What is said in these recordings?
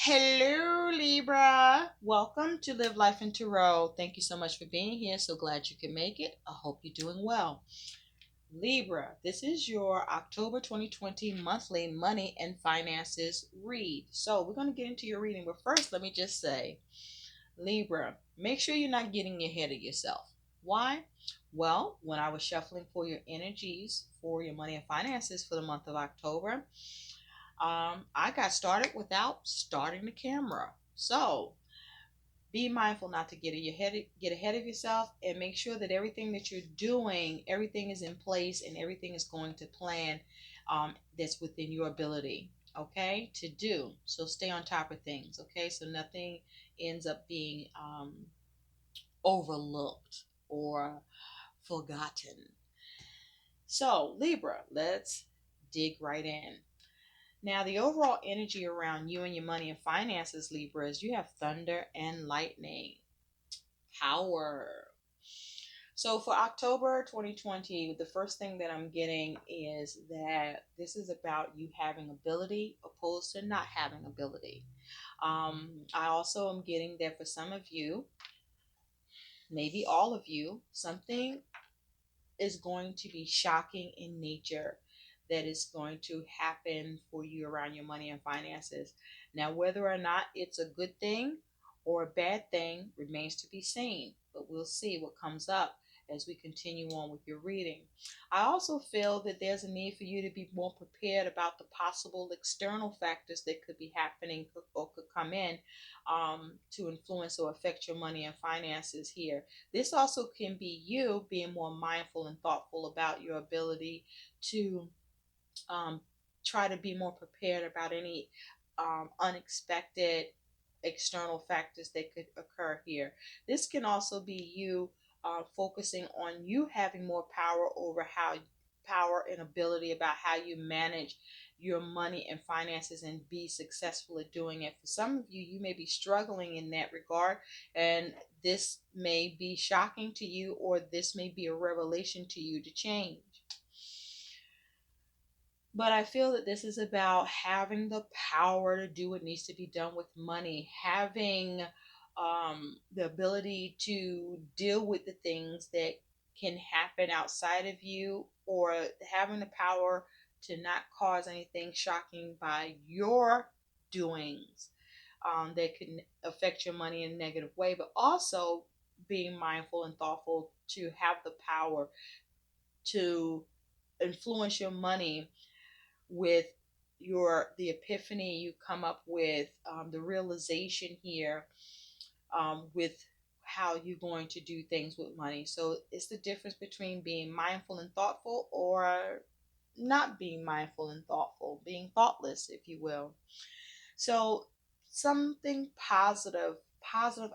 Hello, Libra. Welcome to Live Life in Tarot. Thank you so much for being here. So glad you can make it. I hope you're doing well. Libra, this is your October 2020 monthly money and finances read. So we're going to get into your reading, but first, let me just say, Libra, make sure you're not getting ahead of yourself. Why? Well, when I was shuffling for your energies for your money and finances for the month of October, I got started without starting the camera. So be mindful not to get ahead of yourself, and make sure that everything that you're doing, everything is in place and everything is going to plan, that's within your ability, okay, to do. So stay on top of things, okay, so nothing ends up being overlooked or forgotten. So Libra, let's dig right in. Now, the overall energy around you and your money and finances, Libra, is you have thunder and lightning. Power. So for October 2020, the first thing that I'm getting is that this is about you having ability opposed to not having ability. I also am getting that for some of you, maybe all of you, something is going to be shocking in nature that is going to happen for you around your money and finances. Now, whether or not it's a good thing or a bad thing remains to be seen, but we'll see what comes up as we continue on with your reading. I also feel that there's a need for you to be more prepared about the possible external factors that could be happening or could come in, to influence or affect your money and finances here. This also can be you being more mindful and thoughtful about your ability to, um, try to be more prepared about any unexpected external factors that could occur here. This can also be you focusing on you having more power over how power and ability about how you manage your money and finances and be successful at doing it. For some of you, you may be struggling in that regard, and this may be shocking to you, or this may be a revelation to you to change. But I feel that this is about having the power to do what needs to be done with money, having the ability to deal with the things that can happen outside of you, or having the power to not cause anything shocking by your doings, that can affect your money in a negative way, but also being mindful and thoughtful to have the power to influence your money with the epiphany you come up with, the realization here, with how you're going to do things with money. So it's the difference between being mindful and thoughtful, or not being mindful and thoughtful, being thoughtless, if you will. So something positive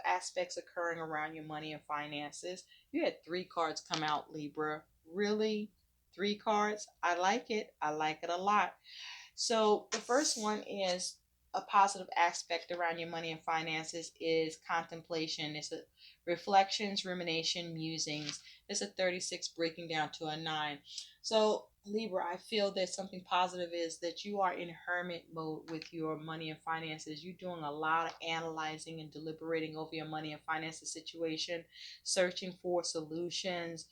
aspects occurring around your money and finances. You had three cards come out, Libra. Really? Three cards? I like it. I like it a lot. So the first one is a positive aspect around your money and finances is contemplation. It's a reflections, rumination, musings. It's a 36 breaking down to a 9. So Libra, I feel that something positive is that you are in hermit mode with your money and finances. You're doing a lot of analyzing and deliberating over your money and finances situation, searching for solutions,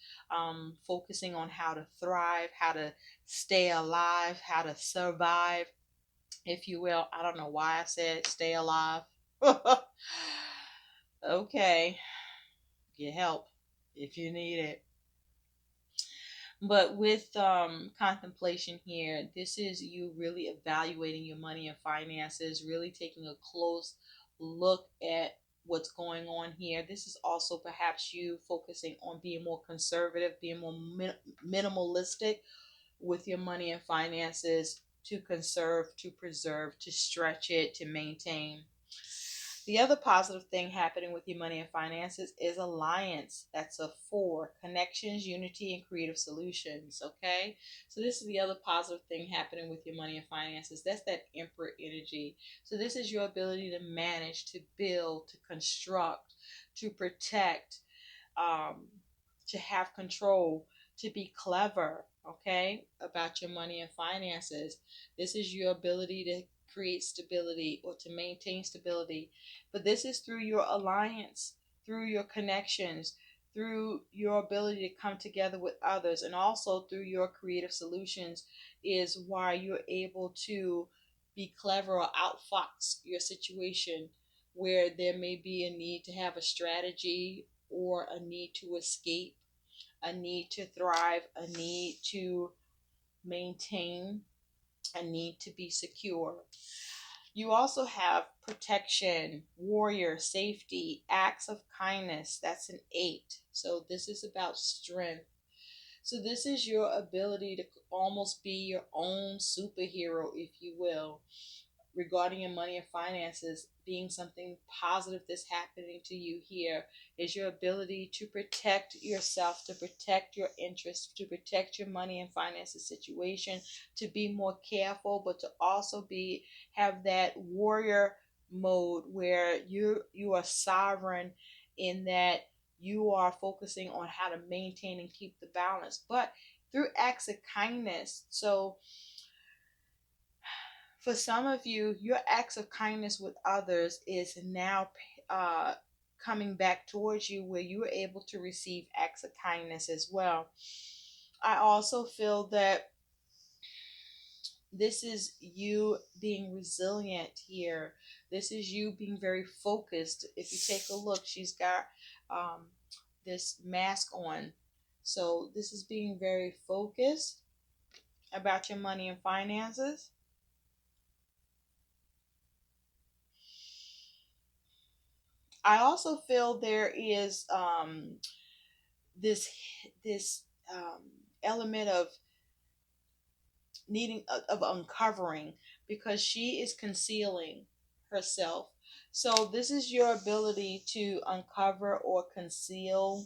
focusing on how to thrive, how to stay alive, how to survive, if you will. I don't know why I said stay alive. Okay, get help if you need it. But with contemplation here, this is you really evaluating your money and finances, really taking a close look at what's going on here. This is also perhaps you focusing on being more conservative, being more minimalistic with your money and finances, to conserve, to preserve, to stretch it, to maintain. The other positive thing happening with your money and finances is alliance. That's a 4. Connections, unity, and creative solutions. Okay? So this is the other positive thing happening with your money and finances. That's that Emperor energy. So this is your ability to manage, to build, to construct, to protect, um, to have control, to be clever, okay, about your money and finances. This is your ability to create stability or to maintain stability. But this is through your alliance, through your connections, through your ability to come together with others, and also through your creative solutions is why you're able to be clever or outfox your situation where there may be a need to have a strategy or a need to escape, a need to thrive, a need to maintain, a need to be secure. You also have protection, warrior, safety, acts of kindness. That's an 8. So this is about strength. So this is your ability to almost be your own superhero, if you will, regarding your money and finances. Being something positive that's happening to you here is your ability to protect yourself, to protect your interests, to protect your money and finances situation, to be more careful, but to also be have that warrior mode where you are sovereign in that you are focusing on how to maintain and keep the balance, but through acts of kindness. So for some of you, your acts of kindness with others is now uh, coming back towards you, where you are able to receive acts of kindness as well. I also feel that this is you being resilient here. This is you being very focused. If you take a look, she's got um, this mask on. So this is being very focused about your money and finances. I also feel there is this this um, element of needing of uncovering, because she is concealing herself. So this is your ability to uncover or conceal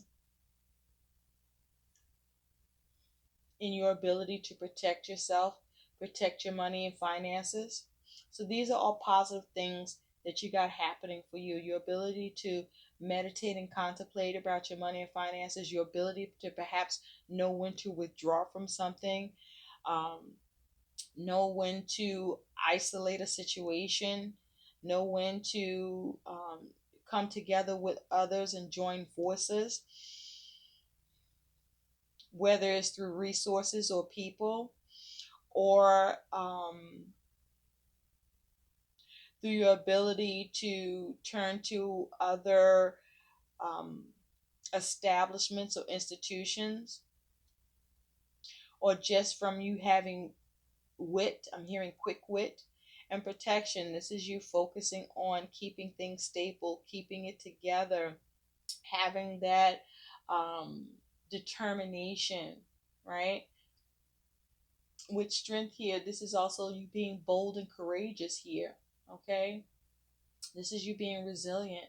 in your ability to protect yourself, protect your money and finances. So these are all positive things that you got happening for you. Your ability to meditate and contemplate about your money and finances, your ability to perhaps know when to withdraw from something, um, know when to isolate a situation, know when to come together with others and join forces, whether it's through resources or people, or through your ability to turn to other um, establishments or institutions, or just from you having wit. I'm hearing quick wit and protection. This is you focusing on keeping things stable, keeping it together, having that um, determination, right? With strength here, this is also you being bold and courageous here, okay? This is you being resilient,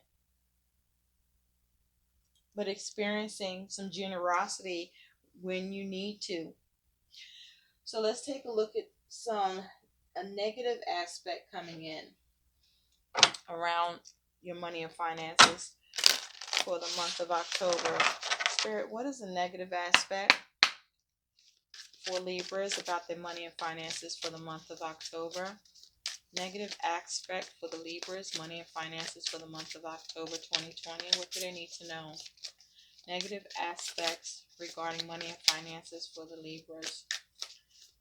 but experiencing some generosity when you need to. So let's take a look at a negative aspect coming in around your money and finances for the month of October. Spirit, what is a negative aspect for Libras about their money and finances for the month of October? Negative aspect for the Libras, money and finances for the month of October 2020. What do they need to know? Negative aspects regarding money and finances for the Libras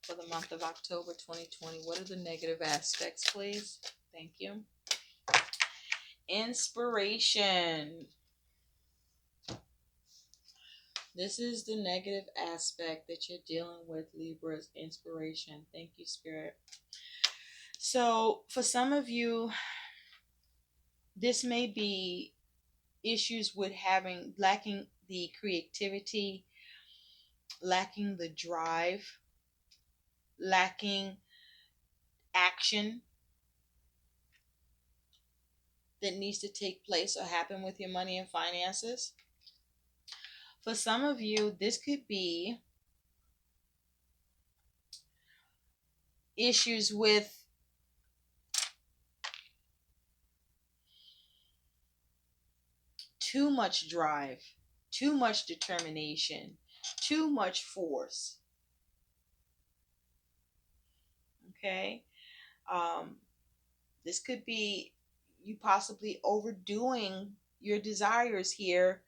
for the month of October 2020. What are the negative aspects, please? Thank you. Inspiration. This is the negative aspect that you're dealing with, Libras. Inspiration. Thank you, Spirit. So, for some of you, this may be issues with lacking the creativity, lacking the drive, lacking action that needs to take place or happen with your money and finances. For some of you, this could be issues with too much drive, too much determination, too much force. Okay? This could be you possibly overdoing your desires here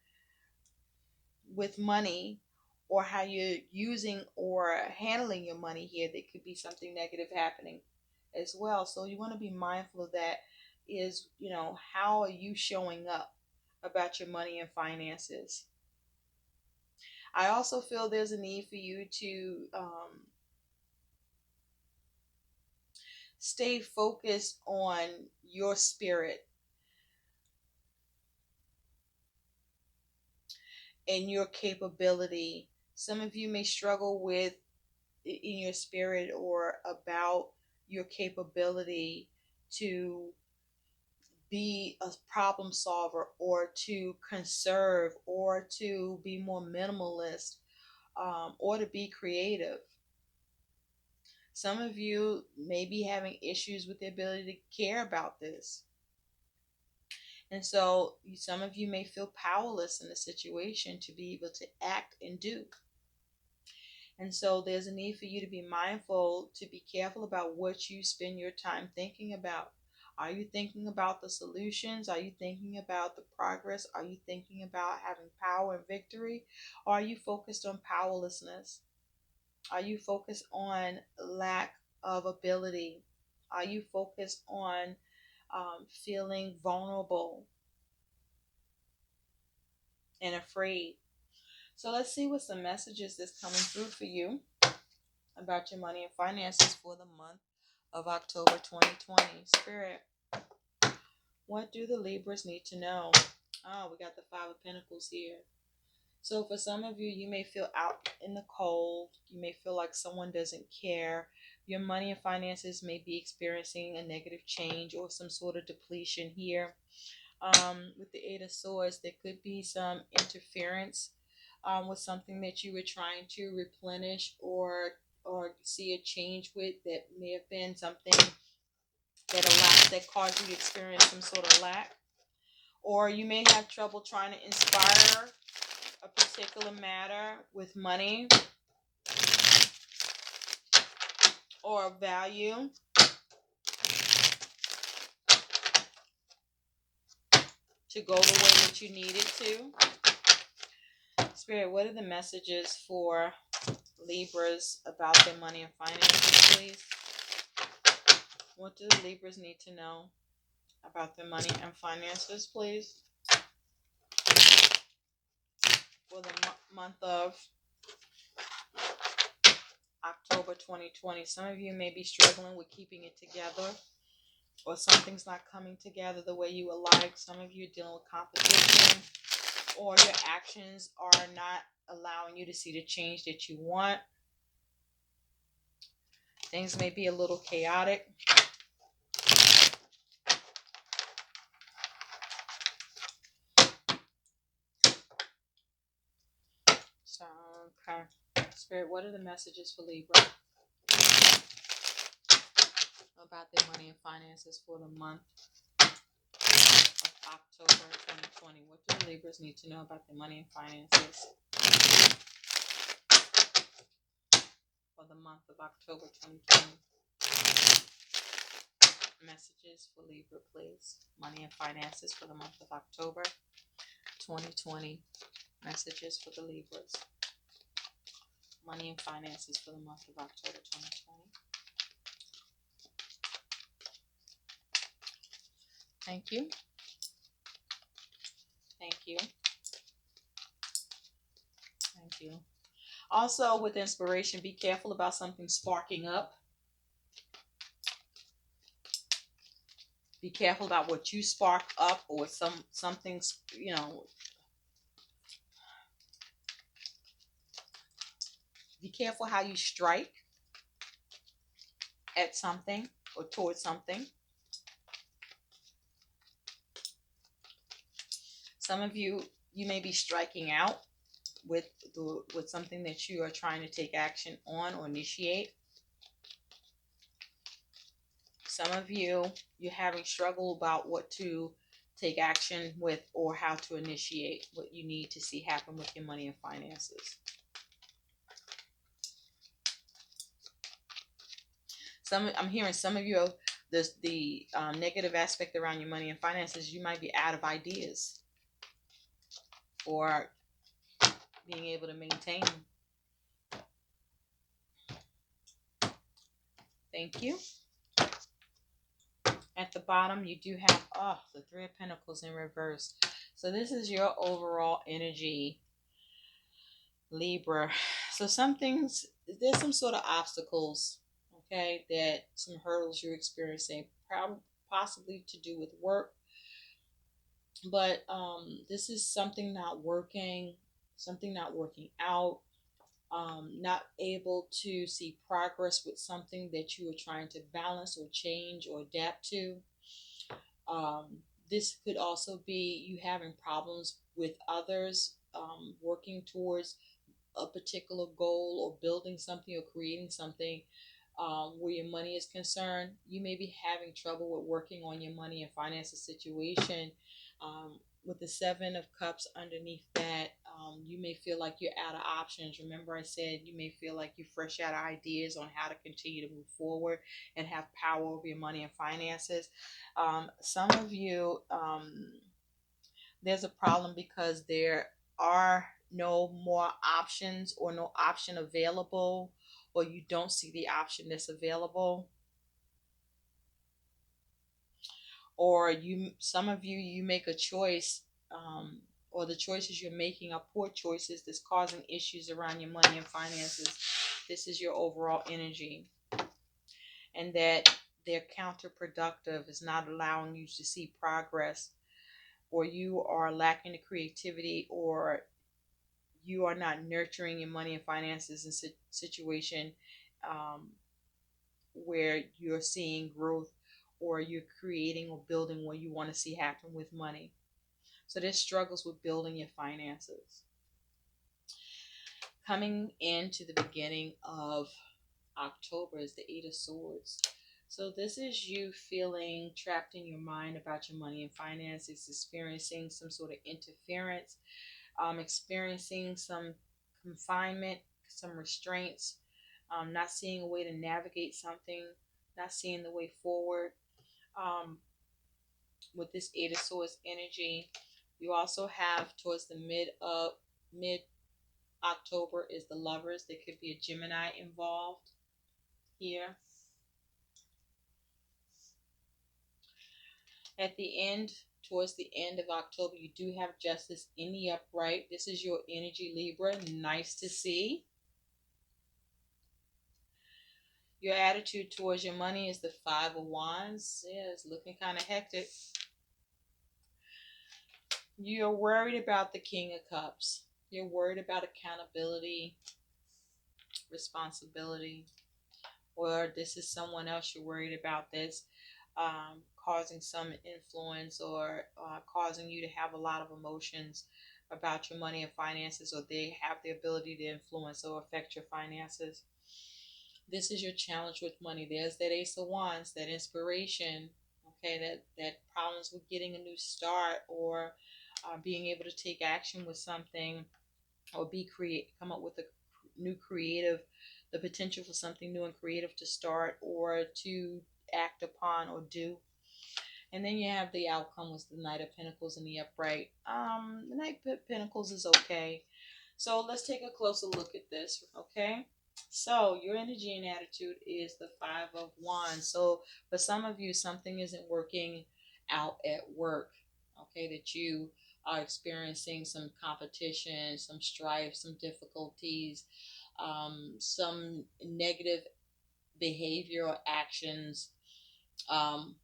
with money, or how you're using or handling your money here. There could be something negative happening as well. So you want to be mindful of that. Is, how are you showing up about your money and finances? I also feel there's a need for you to stay focused on your spirit and your capability. Some of you may struggle with in your spirit or about your capability to be a problem solver or to conserve or to be more minimalist, or to be creative. Some of you may be having issues with the ability to care about this. And so some of you may feel powerless in the situation to be able to act and do. And so there's a need for you to be mindful, to be careful about what you spend your time thinking about. Are you thinking about the solutions? Are you thinking about the progress? Are you thinking about having power and victory? Or are you focused on powerlessness? Are you focused on lack of ability? Are you focused on feeling vulnerable and afraid? So let's see what some messages that's coming through for you about your money and finances for the month of October 2020. Spirit, what do the Libras need to know? Oh, we got the Five of Pentacles here. So for some of you, you may feel out in the cold. You may feel like someone doesn't care. Your money and finances may be experiencing a negative change or some sort of depletion here. With the Eight of Swords, there could be some interference with something that you were trying to replenish or see a change with, that may have been something that caused you to experience some sort of lack. Or you may have trouble trying to inspire a particular matter with money or value. To go the way that you need it to. Spirit, what are the messages for Libras about their money and finances, please? What do the Libras need to know about their money and finances, please? For the month of October 2020. Some of you may be struggling with keeping it together, or something's not coming together the way you would like. Some of you are dealing with competition, or your actions are not allowing you to see the change that you want. Things may be a little chaotic. So, okay. Spirit, what are the messages for Libra about their money and finances for the month of October 2020? What do the Libras need to know about their money and finances for the month of October 2020? Messages for Libra, please. Money and finances for the month of October 2020. Messages for the Libras. Money and finances for the month of October 2020. Thank you. Thank you. Thank you. Also, with inspiration, be careful about something sparking up. Be careful about what you spark up, or something, be careful how you strike at something or towards something. Some of you may be striking out with something that you are trying to take action on or initiate. Some of you, you're having struggle about what to take action with or how to initiate what you need to see happen with your money and finances. I'm hearing some of you, the negative aspect around your money and finances, you might be out of ideas or being able to maintain them. Thank you. At the bottom, you do have the Three of Pentacles in reverse. So this is your overall energy, Libra. So some things, there's some sort of obstacles, okay, that some hurdles you're experiencing, probably possibly to do with work, but this is something not working, something not working out, not able to see progress with something that you are trying to balance or change or adapt to. This could also be you having problems with others, working towards a particular goal or building something or creating something. Where your money is concerned, you may be having trouble with working on your money and finances situation. With the Seven of Cups underneath that, you may feel like you're out of options. Remember, I said you may feel like you're fresh out of ideas on how to continue to move forward and have power over your money and finances. Some of you, there's a problem because there are no more options or no option available, or you don't see the option that's available, or some of you make a choice, or the choices you're making are poor choices that's causing issues around your money and finances. This is your overall energy, and that they're counterproductive, is not allowing you to see progress, or you are lacking the creativity, or you are not nurturing your money and finances in situation, um, where you're seeing growth or you're creating or building what you want to see happen with money. So there's struggles with building your finances. Coming into the beginning of October is the Eight of Swords. So this is you feeling trapped in your mind about your money and finances, experiencing some sort of interference, experiencing some confinement, some restraints, not seeing a way to navigate something, not seeing the way forward. Um, with this Eight of Swords energy, you also have towards the mid October is the Lovers. There could be a Gemini involved here. At the end, towards the end of October, you do have Justice in the upright. This is your energy, Libra. Nice to see. Your attitude towards your money is the Five of Wands. Yeah, it's looking kind of hectic. You're worried about the King of Cups. You're worried about accountability, responsibility, or this is someone else you're worried about that's causing some influence, or causing you to have a lot of emotions about your money and finances, or they have the ability to influence or affect your finances. This is your challenge with money. There's that Ace of Wands, that inspiration, okay, that problems with getting a new start, or being able to take action with something, or come up with a new creative, the potential for something new and creative to start or to act upon or do. And then you have the outcome was the Knight of Pentacles in the upright. The Knight of Pentacles is okay. So let's take a closer look at this, okay? So your energy and attitude is the Five of Wands. So for some of you, something isn't working out at work, okay? That you are experiencing some competition, some strife, some difficulties, some negative behavior or actions, um,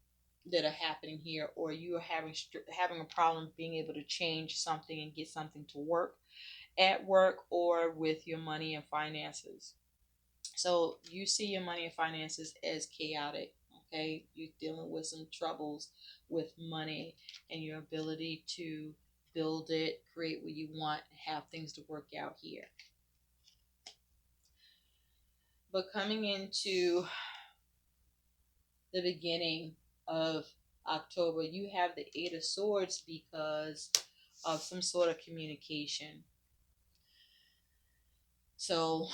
that are happening here, or you are having a problem being able to change something and get something to work at work or with your money and finances. So you see your money and finances as chaotic. Okay, you're dealing with some troubles with money and your ability to build it, create what you want, have things to work out here. But coming into the beginning of October, you have the Eight of Swords because of some sort of communication. So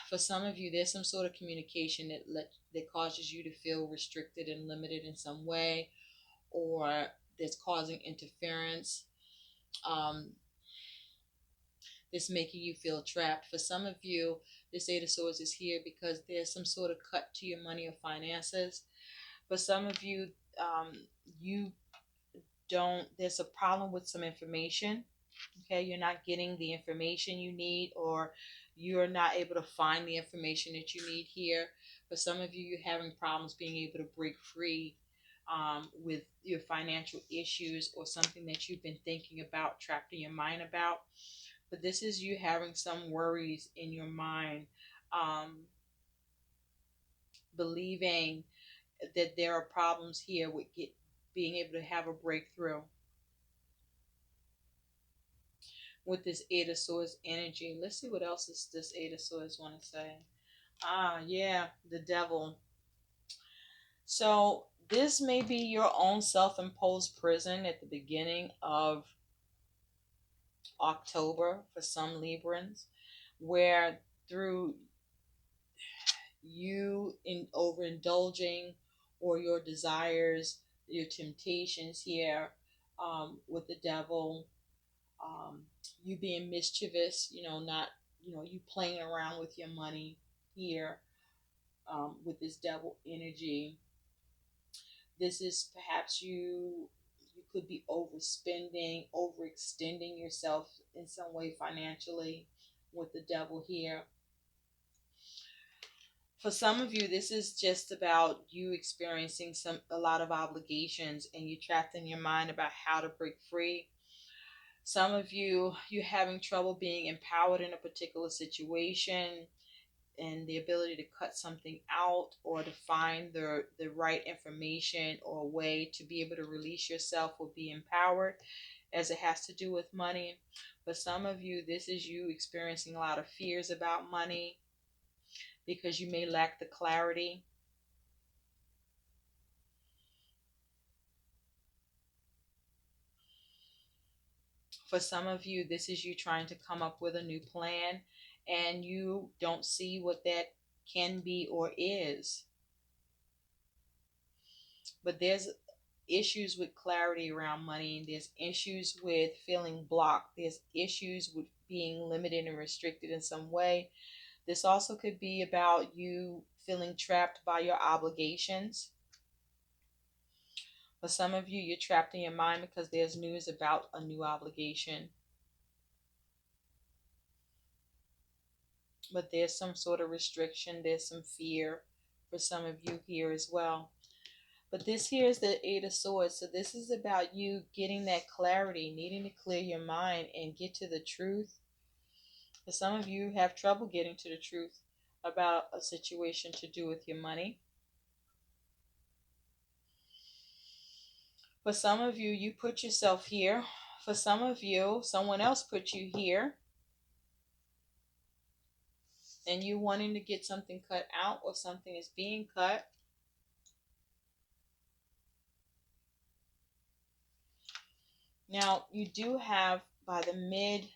for some of you, there's some sort of communication that that causes you to feel restricted and limited in some way, or that's causing interference, um, that's making you feel trapped. For some of you, this Eight of Swords is here because there's some sort of cut to your money or finances. For some of you, um, you don't, there's a problem with some information. Okay, you're not getting the information you need, or you're not able to find the information that you need here. For some of you, you're having problems being able to break free with your financial issues, or something that you've been thinking about, trapped in your mind about. But this is you having some worries in your mind, um, believing that there are problems here with being able to have a breakthrough with this Eight of Swords energy. Let's see what else is this Eight of Swords want to say. Yeah, the devil. So this may be your own self-imposed prison at the beginning of October for some Librans, where through you in overindulging, or your desires, your temptations here, with the devil, um, you being mischievous, not, you playing around with your money here, with this devil energy. This is perhaps you could be overspending, overextending yourself in some way financially with the devil here. For some of you, this is just about you experiencing a lot of obligations, and you're trapped in your mind about how to break free. Some of you, you're having trouble being empowered in a particular situation, and the ability to cut something out, or to find the right information or way to be able to release yourself or be empowered, as it has to do with money. For some of you, this is you experiencing a lot of fears about money because you may lack the clarity. For some of you, this is you trying to come up with a new plan, and you don't see what that can be or is. But there's issues with clarity around money. There's issues with feeling blocked. There's issues with being limited and restricted in some way. This also could be about you feeling trapped by your obligations. For some of you, you're trapped in your mind because there's news about a new obligation. But there's some sort of restriction, there's some fear for some of you here as well. But this here is the Eight of Swords. So this is about you getting that clarity, needing to clear your mind and get to the truth. For some of you have trouble getting to the truth about a situation to do with your money. For some of you, you put yourself here. For some of you, someone else put you here. And you wanting to get something cut out, or something is being cut. Now, you do have, by the mid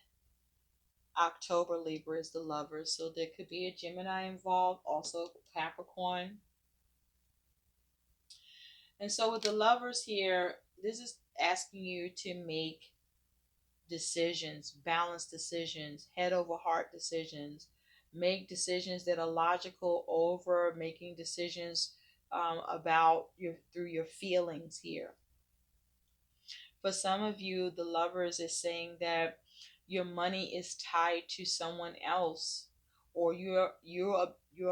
October, Libra is the Lovers. So there could be a Gemini involved, also Capricorn. And so with the Lovers here, this is asking you to make decisions, balanced decisions, head over heart decisions. Make decisions that are logical over making decisions about through your feelings here. For some of you, the Lovers is saying that your money is tied to someone else, or your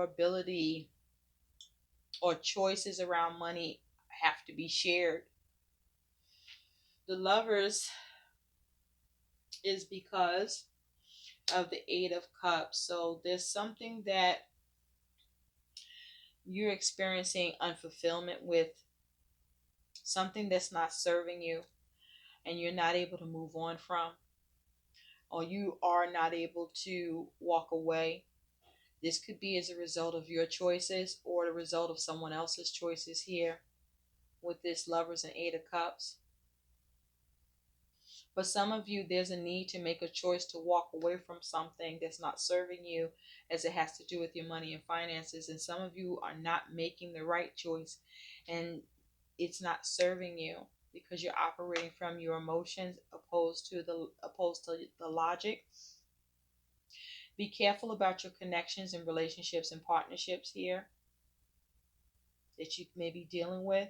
ability or choices around money have to be shared. The Lovers is because of the Eight of Cups. So there's something that you're experiencing unfulfillment with, something that's not serving you, and you're not able to move on from, or you are not able to walk away. This could be as a result of your choices, or the result of someone else's choices here with this Lovers and Eight of Cups. For some of you, there's a need to make a choice to walk away from something that's not serving you as it has to do with your money and finances. And some of you are not making the right choice and it's not serving you because you're operating from your emotions opposed to the logic. Be careful about your connections and relationships and partnerships here that you may be dealing with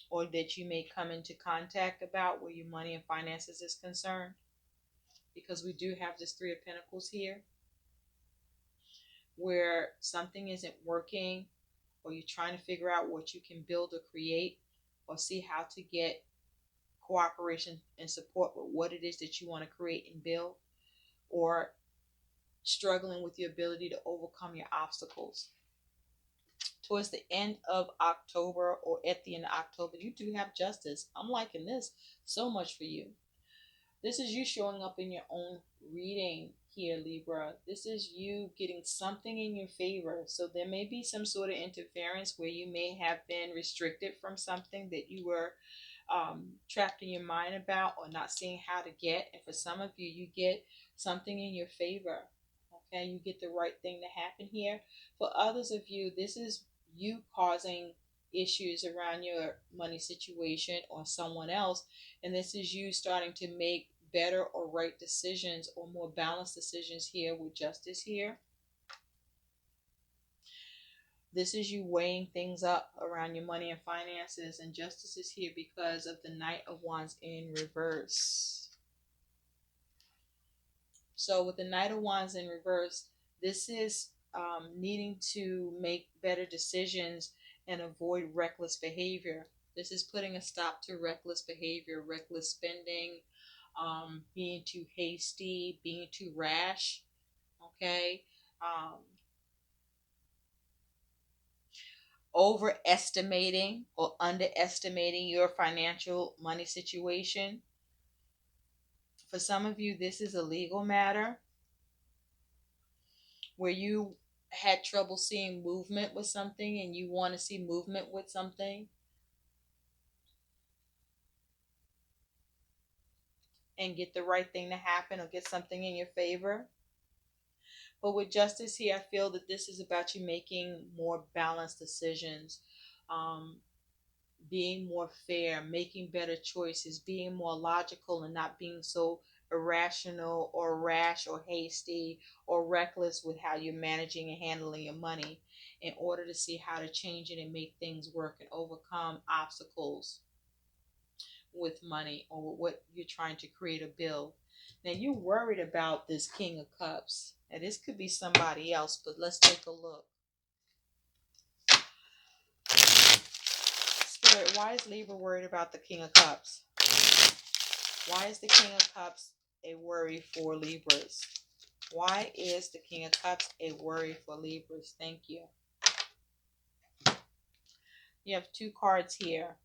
or that you may come into contact about where your money and finances is concerned, because we do have this Three of Pentacles here where something isn't working or you're trying to figure out what you can build or create or see how to get cooperation and support with what it is that you want to create and build, or struggling with your ability to overcome your obstacles. Towards the end of October or at the end of October, you do have justice. I'm liking this so much for you. This is you showing up in your own reading here, Libra. This is you getting something in your favor. So there may be some sort of interference where you may have been restricted from something that you were trapped in your mind about or not seeing how to get. And for some of you, you get something in your favor. Okay, you get the right thing to happen here. For others of you, this is you causing issues around your money situation or someone else, and this is you starting to make better or right decisions or more balanced decisions here with justice here. This is you weighing things up around your money and finances, and justice is here because of the Knight of Wands in reverse. So with the Knight of Wands in reverse, this is needing to make better decisions and avoid reckless behavior. This is putting a stop to reckless behavior, reckless spending, being too hasty, being too rash. Okay. Um, Overestimating or underestimating your financial money situation. For some of you, this is a legal matter where you had trouble seeing movement with something and you want to see movement with something and get the right thing to happen or get something in your favor. But with justice here, I feel that this is about you making more balanced decisions, um, being more fair, making better choices, being more logical and not being so irrational or rash or hasty or reckless with how you're managing and handling your money in order to see how to change it and make things work and overcome obstacles with money or what you're trying to create or build. Now you're worried about this King of Cups. And this could be somebody else, but let's take a look. Spirit, why is Libra worried about the King of Cups? Why is the King of Cups a worry for Libras? Why is the King of Cups a worry for Libras? Thank you. You have two cards here.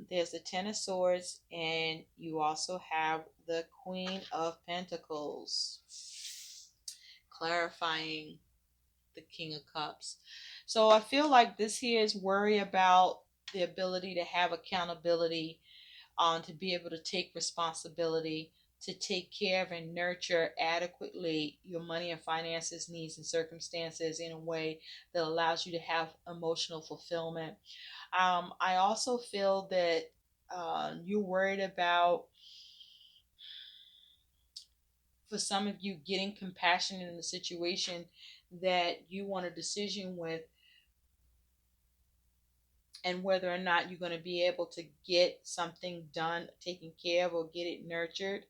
There's the Ten of Swords, and you also have the Queen of Pentacles, clarifying the King of Cups. So I feel like this here is worry about the ability to have accountability, to be able to take responsibility, to take care of and nurture adequately your money and finances, needs, and circumstances in a way that allows you to have emotional fulfillment. I also feel that you're worried about, for some of you, getting compassion in the situation that you want a decision with, and whether or not you're going to be able to get something done, taken care of, or get it nurtured.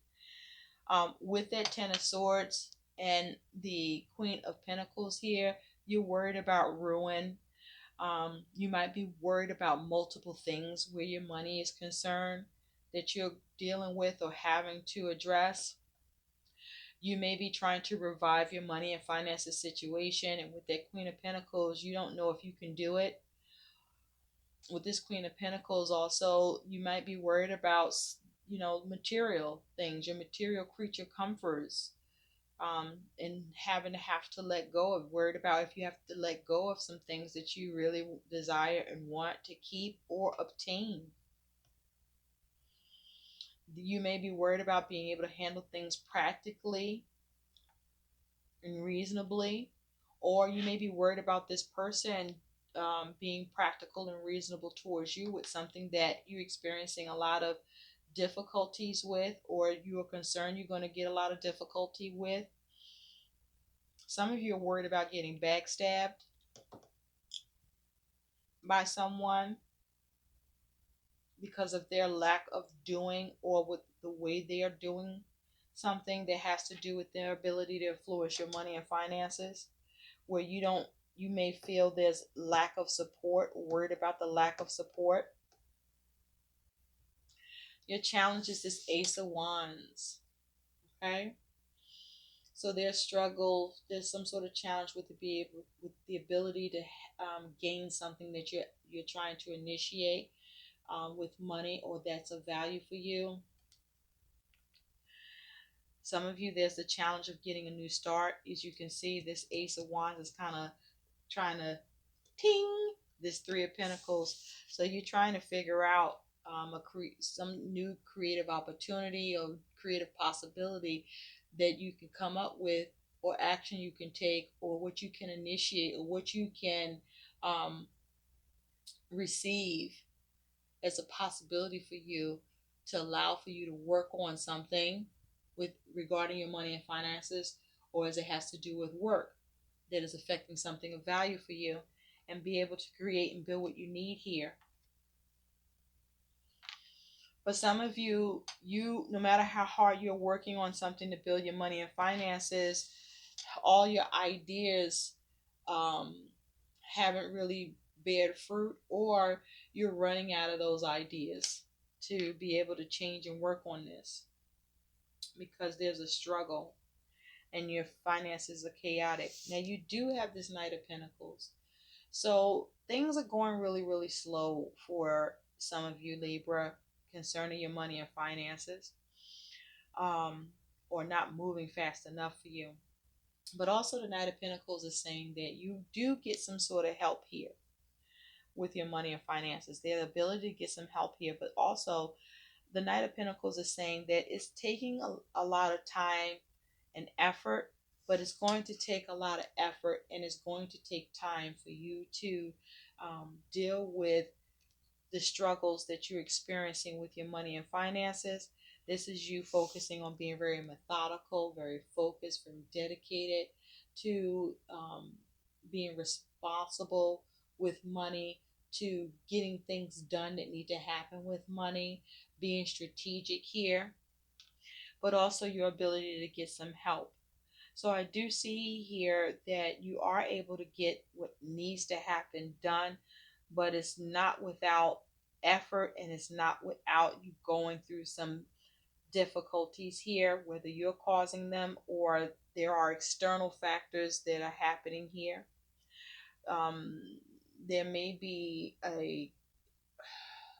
With that Ten of Swords and the Queen of Pentacles here, you're worried about ruin. You might be worried about multiple things where your money is concerned that you're dealing with or having to address. You may be trying to revive your money and finances situation, and with that Queen of Pentacles, you don't know if you can do it. With this Queen of Pentacles, also, you might be worried about, material things, your material creature comforts, and having to have to let go of, worried about if you have to let go of some things that you really desire and want to keep or obtain. You may be worried about being able to handle things practically and reasonably, or you may be worried about this person being practical and reasonable towards you with something that you're experiencing a lot of difficulties with, or you are concerned you're going to get a lot of difficulty with. Some of you are worried about getting backstabbed by someone because of their lack of doing, or with the way they are doing something that has to do with their ability to influence your money and finances, where you may feel there's lack of support, worried about the lack of support. Your challenge is this Ace of Wands. Okay, so there's struggle, there's some sort of challenge with with the ability to gain something that you're trying to initiate with money, or that's of value for you. Some of you, there's the challenge of getting a new start. As you can see, this Ace of Wands is kind of trying to ting this Three of Pentacles. So you're trying to figure out some new creative opportunity or creative possibility that you can come up with, or action you can take, or what you can initiate, or what you can um, receive as a possibility for you, to allow for you to work on something with regarding your money and finances, or as it has to do with work that is affecting something of value for you, and be able to create and build what you need here. For some of you, no matter how hard you're working on something to build your money and finances, all your ideas um, haven't really bared fruit, or you're running out of those ideas to be able to change and work on this, because there's a struggle and your finances are chaotic. Now, you do have this Knight of Pentacles. So things are going really, really slow for some of you, Libra, concerning your money and finances, um, or not moving fast enough for you. But also, the Knight of Pentacles is saying that you do get some sort of help here with your money and finances. There's the ability to get some help here, but also the Knight of Pentacles is saying that it's taking a lot of time and effort, but it's going to take a lot of effort, and it's going to take time for you to deal with the struggles that you're experiencing with your money and finances. This is you focusing on being very methodical, very focused, very dedicated to being responsible with money, to getting things done that need to happen with money, being strategic here, but also your ability to get some help. So I do see here that you are able to get what needs to happen done, but it's not without effort, and it's not without you going through some difficulties here, whether you're causing them or there are external factors that are happening here. Um, there may be a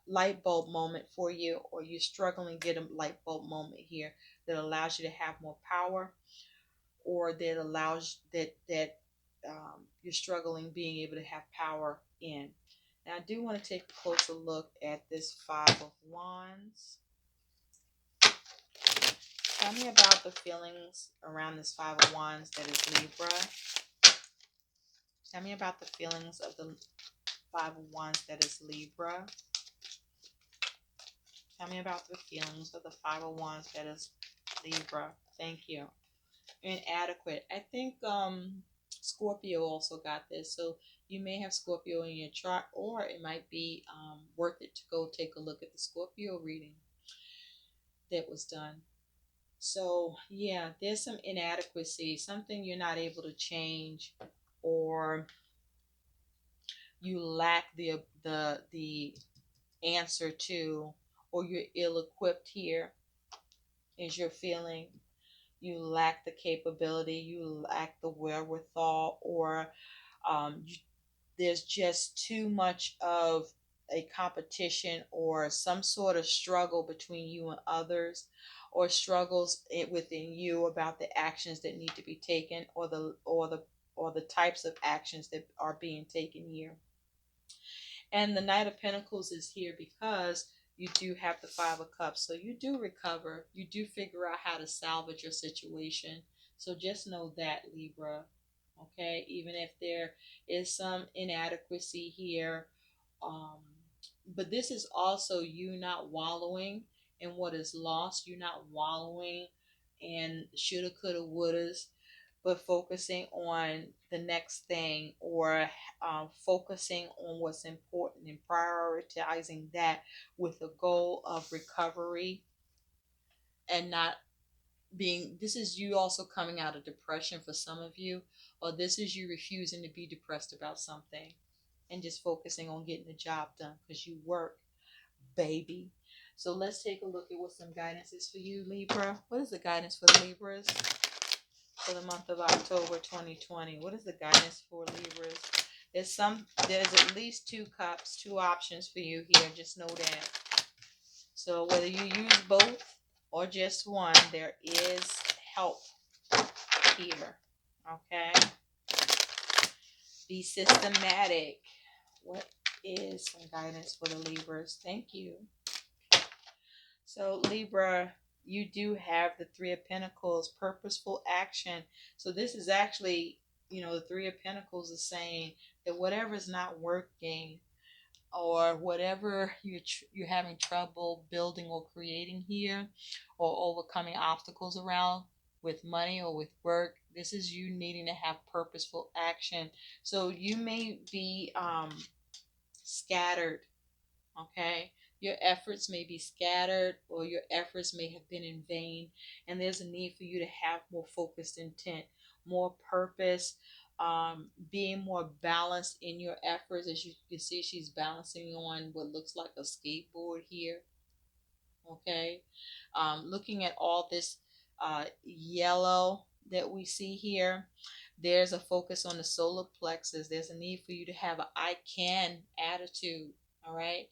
light bulb moment for you, or you're struggling to get a light bulb moment here that allows you to have more power, or that allows you're struggling being able to have power in. Now, I do want to take a closer look at this Five of Wands. Tell me about the feelings around this Five of Wands that is Libra. Tell me about the feelings of the Five of Wands that is Libra. Tell me about the feelings of the Five of Wands that is Libra. Thank you. Inadequate. I think Scorpio also got this. So you may have Scorpio in your chart, or it might be worth it to go take a look at the Scorpio reading that was done. So yeah, there's some inadequacy, something you're not able to change, or you lack the answer to, or you're ill-equipped here is your feeling. You lack the capability, you lack the wherewithal, or you, there's just too much of a competition, or some sort of struggle between you and others, or struggles within you about the actions that need to be taken, or the types of actions that are being taken here. And the Knight of Pentacles is here because You do have the Five of Cups. So you do recover. You do figure out how to salvage your situation. So just know that, Libra. Okay? Even if there is some inadequacy here. Um, but this is also you not wallowing in what is lost. You're not wallowing in shoulda, coulda, wouldas, but focusing on the next thing, or focusing on what's important and prioritizing that with the goal of recovery, and not being, this is you also coming out of depression for some of you, or this is you refusing to be depressed about something and just focusing on getting the job done because you work, baby. So let's take a look at what some guidance is for you, Libra. What is the guidance for the Libras for the month of October 2020? What is the guidance for Libras? There's at least two cups, two options for you here. Just know that. So whether you use both or just one, there is help here. Okay? Be systematic. What is some guidance for the Libras? Thank you. So Libra, you do have the Three of Pentacles, purposeful action. So this is actually, the Three of Pentacles is saying that whatever is not working, or whatever you're having trouble building or creating here, or overcoming obstacles around with money or with work, this is you needing to have purposeful action. So you may be scattered. Okay, your efforts may be scattered, or your efforts may have been in vain, and there's a need for you to have more focused intent, more purpose, being more balanced in your efforts. As you can see, she's balancing on what looks like a skateboard here. Okay, looking at all this yellow that we see here, there's a focus on the solar plexus. There's a need for you to have an I can attitude. All right,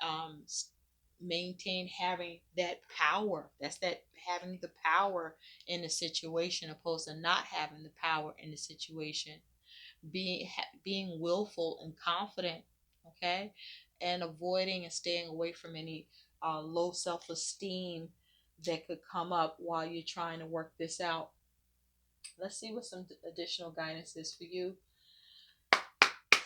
um, maintain having that power. That's that, having the power in the situation opposed to not having the power in the situation. Being willful and confident. Okay, and avoiding and staying away from any low self-esteem that could come up while you're trying to work this out. Let's see what some additional guidance is for you.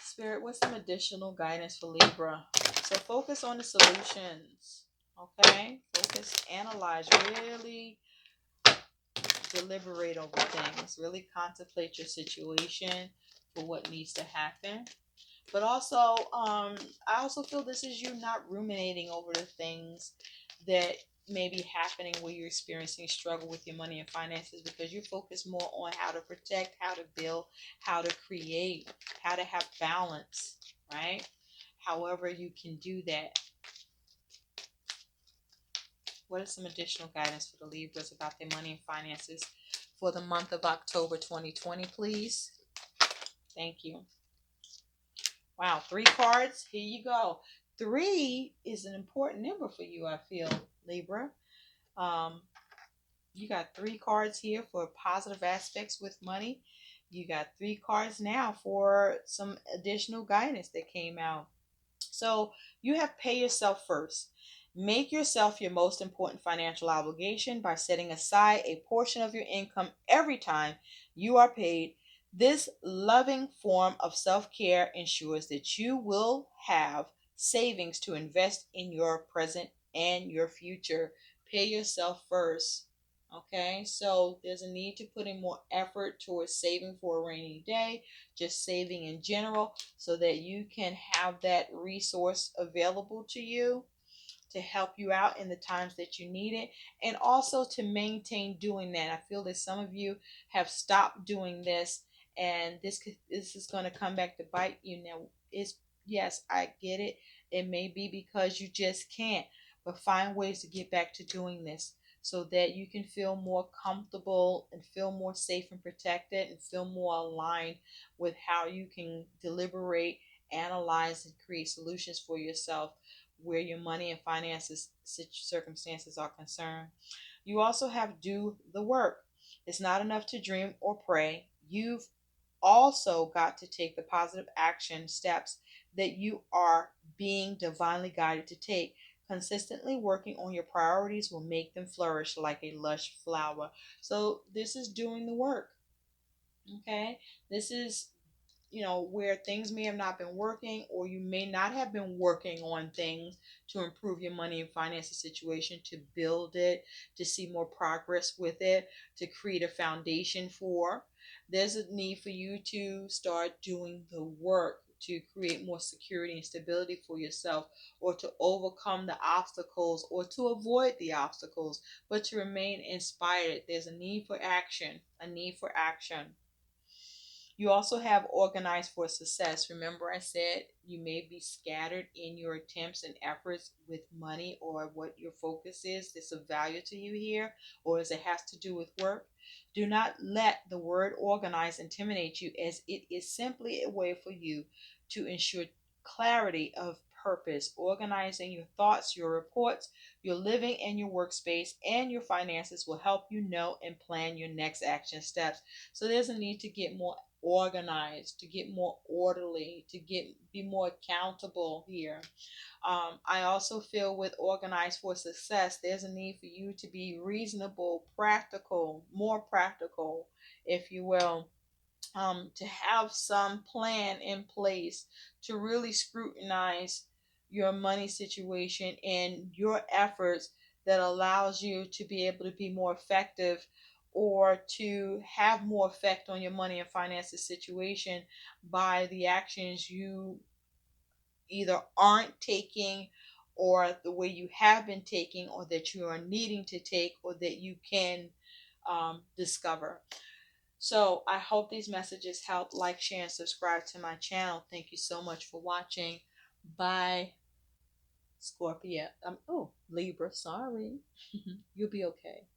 Spirit, what's some additional guidance for Libra? So focus on the solutions. Okay? Focus, analyze, really deliberate over things. Really contemplate your situation for what needs to happen. But also, I also feel this is you not ruminating over the things that may be happening where you're experiencing struggle with your money and finances, because you focus more on how to protect, how to build, how to create, how to have balance, right? However you can do that. What is some additional guidance for the Libras about their money and finances for the month of October 2020, please? Thank you. Wow, 3 cards. Here you go. 3 is an important number for you, I feel, Libra. Um, you got 3 cards here for positive aspects with money. You got 3 cards now for some additional guidance that came out. So you have pay yourself first. Make yourself your most important financial obligation by setting aside a portion of your income every time you are paid. This loving form of self care ensures that you will have savings to invest in your present and your future. Pay yourself first. Okay, so there's a need to put in more effort towards saving for a rainy day, just saving in general, so that you can have that resource available to you to help you out in the times that you need it, and also to maintain doing that. I feel that some of you have stopped doing this, and this is going to come back to bite you now. It's, yes, I get it. It may be because you just can't, but find ways to get back to doing this so that you can feel more comfortable and feel more safe and protected and feel more aligned with how you can deliberate, analyze, and create solutions for yourself where your money and finances circumstances are concerned. You also have do the work. It's not enough to dream or pray. You've also got to take the positive action steps that you are being divinely guided to take. Consistently working on your priorities will make them flourish like a lush flower. So this is doing the work. Okay, this is, where things may have not been working, or you may not have been working on things to improve your money and finances situation, to build it, to see more progress with it, to create a foundation for. There's a need for you to start doing the work to create more security and stability for yourself, or to overcome the obstacles, or to avoid the obstacles, but to remain inspired. There's a need for action, a need for action. You also have organized for success. Remember, I said you may be scattered in your attempts and efforts with money, or what your focus is. It's of value to you here, or as it has to do with work. Do not let the word organize intimidate you, as it is simply a way for you to ensure clarity of purpose. Organizing your thoughts, your reports, your living, and your workspace and your finances will help you know and plan your next action steps. So there's a need to get more organized, to get more orderly, to get be more accountable here. I also feel with organized for success, there's a need for you to be reasonable, practical, more practical, if you will. To have some plan in place to really scrutinize your money situation and your efforts, that allows you to be able to be more effective, or to have more effect on your money and finances situation by the actions you either aren't taking, or the way you have been taking, or that you are needing to take, or that you can discover. So I hope these messages help. Like, share, and subscribe to my channel. Thank you so much for watching. Bye, Scorpio. Oh, Libra. Sorry. You'll be okay.